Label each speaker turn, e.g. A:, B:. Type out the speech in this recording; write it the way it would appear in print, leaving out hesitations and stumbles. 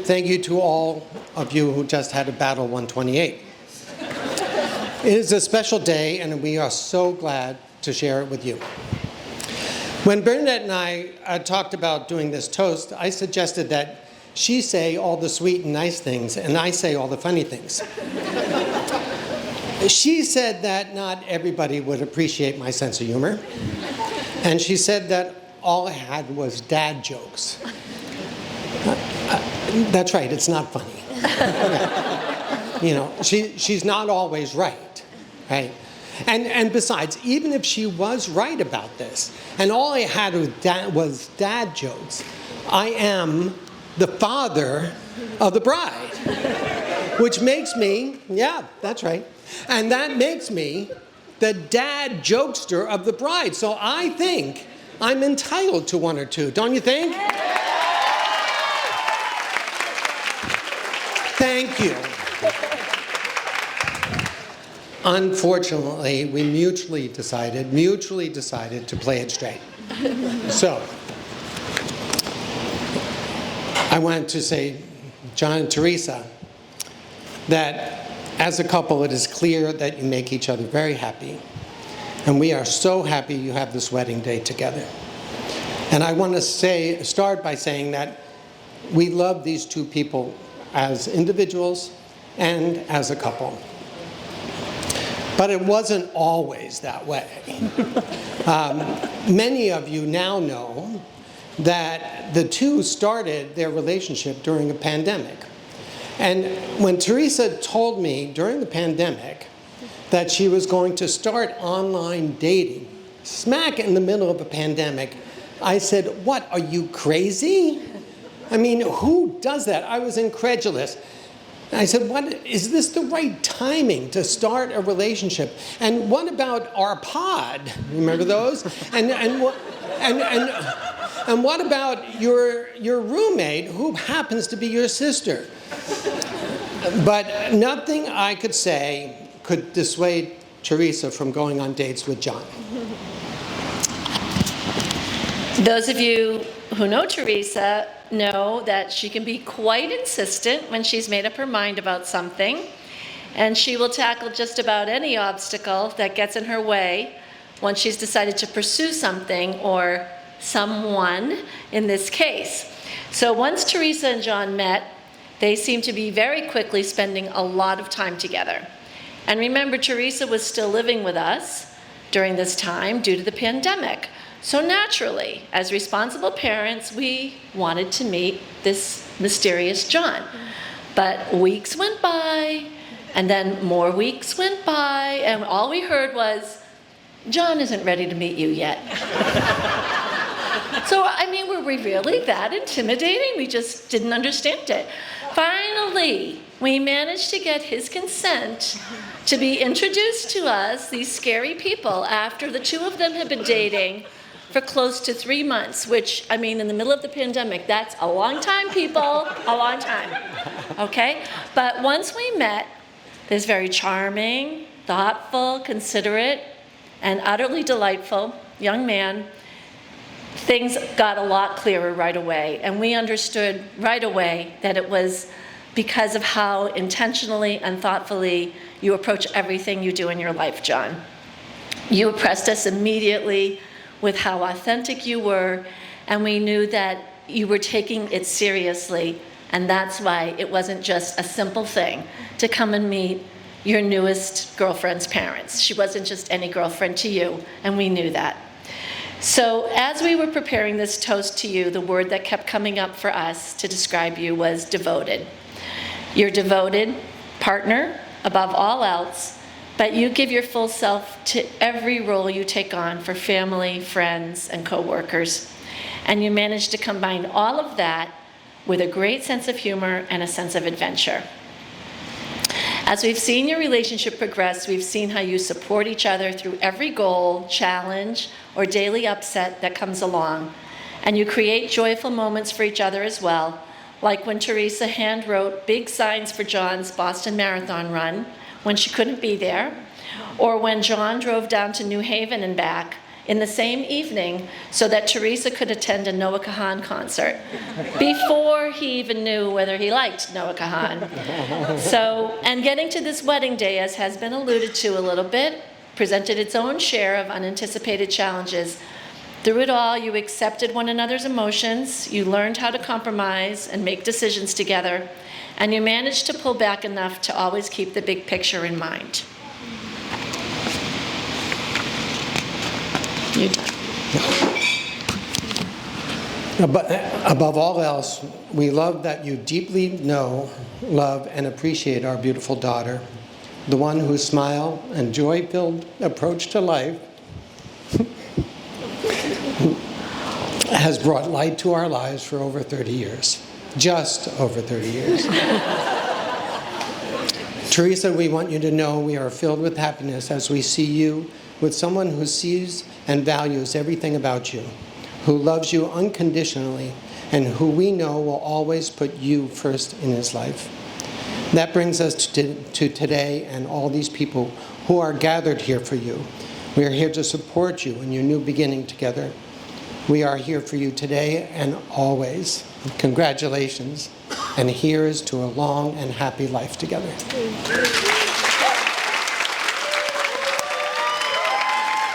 A: thank you to all of you who just had a Battle 128. It is a special day, and we are so glad to share it with you. When Bernadette and I talked about doing this toast, I suggested that she say all the sweet and nice things, and I say all the funny things. She said that not everybody would appreciate my sense of humor, and she said that all I had was dad jokes. That's right, it's not funny. You know, she's not always right? And besides, even if she was right about this, and all I had was dad jokes, I am the father of the bride, which makes me, yeah, that's right, and that makes me the dad jokester of the bride. So I think I'm entitled to one or two, don't you think? Thank you. Unfortunately, we mutually decided to play it straight. So, I wanted to say, John and Teresa, that as a couple, it is clear that you make each other very happy. And we are so happy you have this wedding day together. And I want to start by saying that we love these two people as individuals and as a couple. But it wasn't always that way. Many of you now know that the two started their relationship during a pandemic. And when Teresa told me during the pandemic that she was going to start online dating, smack in the middle of a pandemic, I said, "What, are you crazy? I mean, who does that?" I was incredulous. I said, "What, is this the right timing to start a relationship? And what about our pod?" Remember those? And what about your roommate who happens to be your sister? But nothing I could say could dissuade Teresa from going on dates with John.
B: Those of you who know Teresa know that she can be quite insistent when she's made up her mind about something, and she will tackle just about any obstacle that gets in her way once she's decided to pursue something or someone in this case. So once Teresa and John met, they seemed to be very quickly spending a lot of time together. And remember, Teresa was still living with us during this time due to the pandemic. So naturally, as responsible parents, we wanted to meet this mysterious John. But weeks went by, and then more weeks went by, and all we heard was, "John isn't ready to meet you yet." So, I mean, were we really that intimidating? We just didn't understand it. Finally, we managed to get his consent to be introduced to us, these scary people, after the two of them had been dating for close to 3 months, which, I mean, in the middle of the pandemic, that's a long time, people, a long time, okay? But once we met, this very charming, thoughtful, considerate, and utterly delightful young man, things got a lot clearer right away, and we understood right away that it was because of how intentionally and thoughtfully you approach everything you do in your life, John. You impressed us immediately with how authentic you were, and we knew that you were taking it seriously, and that's why it wasn't just a simple thing to come and meet your newest girlfriend's parents. She wasn't just any girlfriend to you, and we knew that. So as we were preparing this toast to you, the word that kept coming up for us to describe you was devoted. You're devoted partner above all else, but you give your full self to every role you take on for family, friends, and coworkers. And you manage to combine all of that with a great sense of humor and a sense of adventure. As we've seen your relationship progress, we've seen how you support each other through every goal, challenge, or daily upset that comes along. And you create joyful moments for each other as well, like when Teresa hand-wrote big signs for John's Boston Marathon run when she couldn't be there, or when John drove down to New Haven and back in the same evening so that Teresa could attend a Noah Kahan concert before he even knew whether he liked Noah Kahan. So, and getting to this wedding day, as has been alluded to a little bit, presented its own share of unanticipated challenges. Through it all, you accepted one another's emotions, you learned how to compromise and make decisions together, and you managed to pull back enough to always keep the big picture in mind. You're done.
A: But above all else, we love that you deeply know, love, and appreciate our beautiful daughter, the one whose smile and joy-filled approach to life has brought light to our lives for over 30 years. Just over 30 years. Teresa, we want you to know we are filled with happiness as we see you with someone who sees and values everything about you, who loves you unconditionally, and who we know will always put you first in his life. That brings us to today and all these people who are gathered here for you. We are here to support you in your new beginning together. We are here for you today and always. Congratulations, and here's to a long and happy life together.